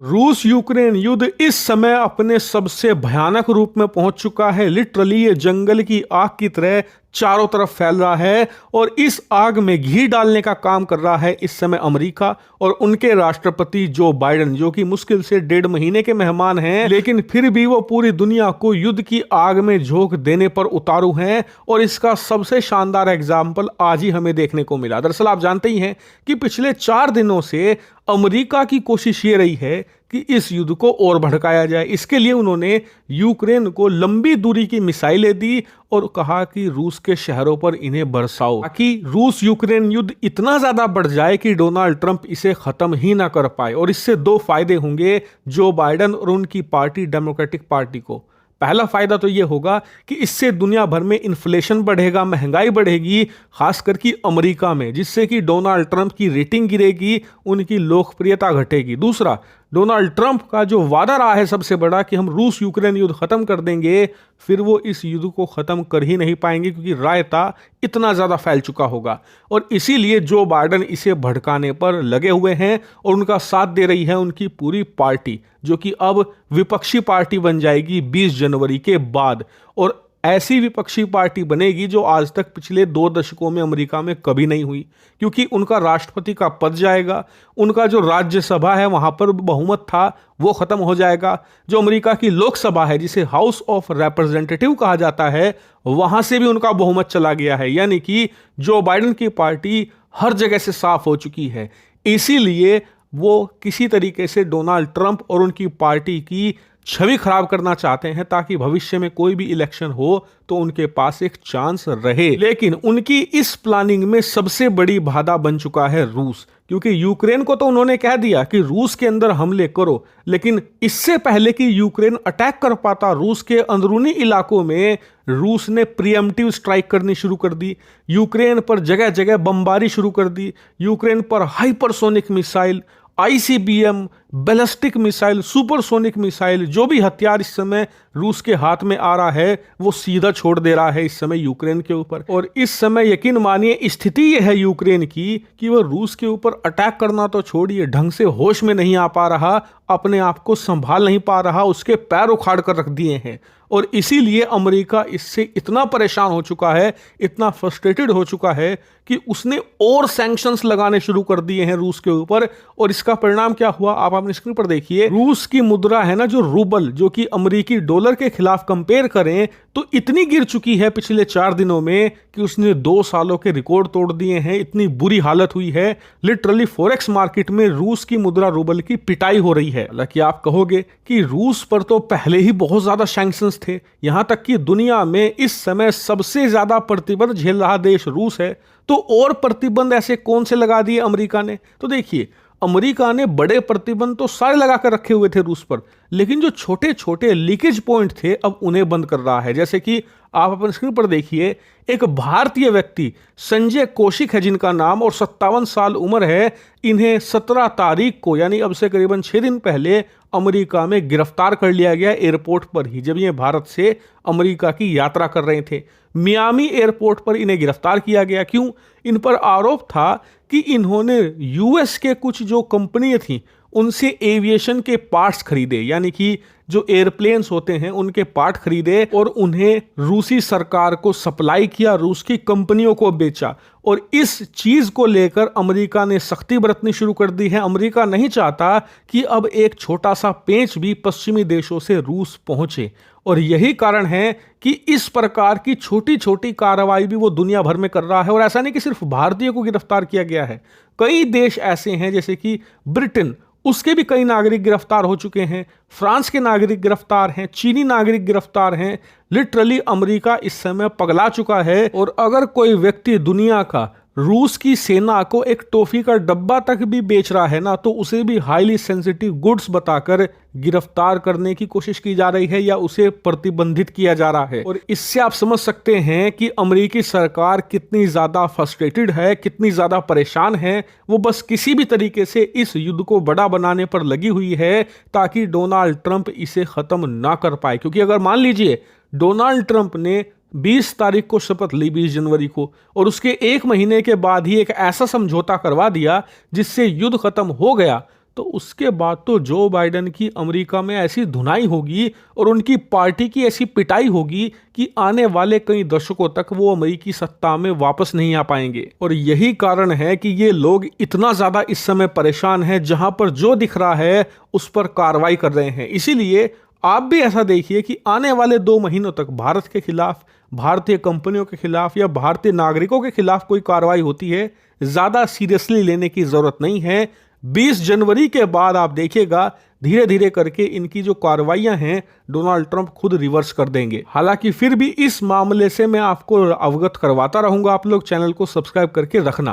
रूस यूक्रेन युद्ध इस समय अपने सबसे भयानक रूप में पहुंच चुका है। लिटरली ये जंगल की आग की तरह चारों तरफ फैल रहा है और इस आग में घी डालने का काम कर रहा है इस समय अमेरिका और उनके राष्ट्रपति जो बाइडेन, जो कि मुश्किल से 1.5 महीने के मेहमान हैं, लेकिन फिर भी वो पूरी दुनिया को युद्ध की आग में झोंक देने पर उतारू हैं। और इसका सबसे शानदार एग्जाम्पल आज ही हमें देखने को मिला। दरअसल आप जानते ही हैं कि पिछले 4 दिनों से अमेरिका की कोशिश ये रही है कि इस युद्ध को और भड़काया जाए। इसके लिए उन्होंने यूक्रेन को लंबी दूरी की मिसाइलें दी और कहा कि रूस के शहरों पर इन्हें बरसाओ, ताकि रूस यूक्रेन युद्ध इतना ज्यादा बढ़ जाए कि डोनाल्ड ट्रंप इसे खत्म ही ना कर पाए। और इससे 2 फायदे होंगे जो बाइडेन और उनकी पार्टी डेमोक्रेटिक पार्टी को। पहला फायदा तो यह होगा कि इससे दुनिया भर में इन्फ्लेशन बढ़ेगा, महंगाई बढ़ेगी, खासकर कि अमेरिका में, जिससे कि डोनाल्ड ट्रंप की रेटिंग गिरेगी, उनकी लोकप्रियता घटेगी। दूसरा, डोनाल्ड ट्रंप का जो वादा रहा है सबसे बड़ा कि हम रूस यूक्रेन युद्ध खत्म कर देंगे, फिर वो इस युद्ध को खत्म कर ही नहीं पाएंगे क्योंकि रायता इतना ज्यादा फैल चुका होगा। और इसीलिए जो बाइडेन इसे भड़काने पर लगे हुए हैं और उनका साथ दे रही है उनकी पूरी पार्टी, जो कि अब विपक्षी पार्टी बन जाएगी 20 जनवरी के बाद। और ऐसी विपक्षी पार्टी बनेगी जो आज तक पिछले 2 दशकों में अमेरिका में कभी नहीं हुई, क्योंकि उनका राष्ट्रपति का पद जाएगा, उनका जो राज्यसभा है वहां पर बहुमत था वो खत्म हो जाएगा, जो अमेरिका की लोकसभा है जिसे हाउस ऑफ रिप्रेजेंटेटिव कहा जाता है वहां से भी उनका बहुमत चला गया है। यानी कि जो बाइडेन की पार्टी हर जगह से साफ हो चुकी है। इसीलिए वो किसी तरीके से डोनाल्ड ट्रंप और उनकी पार्टी की छवि खराब करना चाहते हैं, ताकि भविष्य में कोई भी इलेक्शन हो तो उनके पास एक चांस रहे। लेकिन उनकी इस प्लानिंग में सबसे बड़ी बाधा बन चुका है रूस, क्योंकि यूक्रेन को तो उन्होंने कह दिया कि रूस के अंदर हमले करो, लेकिन इससे पहले कि यूक्रेन अटैक कर पाता रूस के अंदरूनी इलाकों में, रूस ने प्रीएम्प्टिव स्ट्राइक करनी शुरू कर दी। यूक्रेन पर जगह जगह बमबारी शुरू कर दी। यूक्रेन पर hypersonic missile, ICBM, ballistic missile, supersonic missile, जो भी हथियार इस समय रूस के हाथ में आ रहा है वो सीधा छोड़ दे रहा है इस समय यूक्रेन के ऊपर। और इस समय यकीन मानिए स्थिति यह है यूक्रेन की कि वह रूस के ऊपर अटैक करना तो छोड़िए, ढंग से होश में नहीं आ पा रहा, अपने आप को संभाल नहीं पा रहा, उसके पैर उखाड़ कर रख दिए हैं। और इसीलिए अमेरिका इससे इतना परेशान हो चुका है, इतना फ्रस्ट्रेटेड हो चुका है कि उसने और सैंक्शंस लगाने शुरू कर दिए हैं रूस के ऊपर। और इसका परिणाम क्या हुआ आप अपनी स्क्रीन पर देखिए। रूस की मुद्रा है ना, जो रूबल, जो कि अमेरिकी डॉलर के खिलाफ कंपेयर करें तो इतनी गिर चुकी है पिछले 4 दिनों में कि उसने 2 सालों के रिकॉर्ड तोड़ दिए हैं। इतनी बुरी हालत हुई है, लिटरली फॉरेक्स मार्केट में रूस की मुद्रा रूबल की पिटाई हो रही है। हालांकि आप कहोगे कि रूस पर तो पहले ही बहुत ज्यादा सैंक्शंस थे, यहां तक कि दुनिया में इस समय सबसे ज्यादा प्रतिबंध झेल रहा देश रूस है, तो और प्रतिबंध ऐसे कौन से लगा दिए अमेरिका ने? तो देखिए, अमेरिका ने बड़े प्रतिबंध तो सारे लगा कर रखे हुए थे रूस पर, लेकिन जो छोटे छोटे लीकेज पॉइंट थे अब उन्हें बंद कर रहा है। जैसे कि आप अपने स्क्रीन पर देखिए, एक भारतीय व्यक्ति संजय कौशिक है जिनका नाम, और 57 साल उम्र है। इन्हें 17 तारीख को, यानी अब से करीबन 6 दिन पहले, अमेरिका में गिरफ्तार कर लिया गया एयरपोर्ट पर ही, जब ये भारत से अमेरिका की यात्रा कर रहे थे। मियामी एयरपोर्ट पर इन्हें गिरफ्तार किया गया। क्यों? इन पर आरोप था कि इन्होंने यूएस के कुछ जो कंपनियां थी उनसे एविएशन के पार्ट्स खरीदे, यानी कि जो एयरप्लेन्स होते हैं उनके पार्ट खरीदे और उन्हें रूसी सरकार को सप्लाई किया, रूस की कंपनियों को बेचा। और इस चीज को लेकर अमेरिका ने सख्ती बरतनी शुरू कर दी है। अमेरिका नहीं चाहता कि अब एक छोटा सा पेंच भी पश्चिमी देशों से रूस पहुंचे, और यही कारण है कि इस प्रकार की छोटी छोटी कार्रवाई भी वो दुनिया भर में कर रहा है। और ऐसा नहीं कि सिर्फ भारतीय को गिरफ्तार किया गया है, कई देश ऐसे हैं जैसे कि ब्रिटेन, उसके भी कई नागरिक गिरफ्तार हो चुके हैं, फ्रांस के नागरिक गिरफ्तार हैं, चीनी नागरिक गिरफ्तार हैं। लिटरली अमेरिका इस समय पगला चुका है। और अगर कोई व्यक्ति दुनिया का रूस की सेना को एक टॉफी का डब्बा तक भी बेच रहा है ना, तो उसे भी हाईली सेंसिटिव गुड्स बताकर गिरफ्तार करने की कोशिश की जा रही है या उसे प्रतिबंधित किया जा रहा है। और इससे आप समझ सकते हैं कि अमेरिकी सरकार कितनी ज्यादा फ्रस्ट्रेटेड है, कितनी ज्यादा परेशान है। वो बस किसी भी तरीके से इस युद्ध को बड़ा बनाने पर लगी हुई है ताकि डोनाल्ड ट्रंप इसे खत्म ना कर पाए। क्योंकि अगर मान लीजिए डोनाल्ड ट्रंप ने 20 तारीख को शपथ ली, 20 जनवरी को, और उसके 1 महीने के बाद ही एक ऐसा समझौता करवा दिया जिससे युद्ध खत्म हो गया, तो उसके बाद तो जो बाइडेन की अमेरिका में ऐसी धुनाई होगी और उनकी पार्टी की ऐसी पिटाई होगी कि आने वाले कई दशकों तक वो अमेरिकी सत्ता में वापस नहीं आ पाएंगे। और यही कारण है कि ये लोग इतना ज्यादा इस समय परेशान हैं, जहां पर जो दिख रहा है उस पर कार्रवाई कर रहे हैं। इसीलिए आप भी ऐसा देखिए कि आने वाले 2 महीनों तक भारत के खिलाफ, भारतीय कंपनियों के खिलाफ या भारतीय नागरिकों के खिलाफ कोई कार्रवाई होती है, ज्यादा सीरियसली लेने की जरूरत नहीं है। 20 जनवरी के बाद आप देखिएगा धीरे धीरे करके इनकी जो कार्रवाइयां हैं डोनाल्ड ट्रंप खुद रिवर्स कर देंगे। हालांकि फिर भी इस मामले से मैं आपको अवगत करवाता रहूंगा। आप लोग चैनल को सब्सक्राइब करके रखना।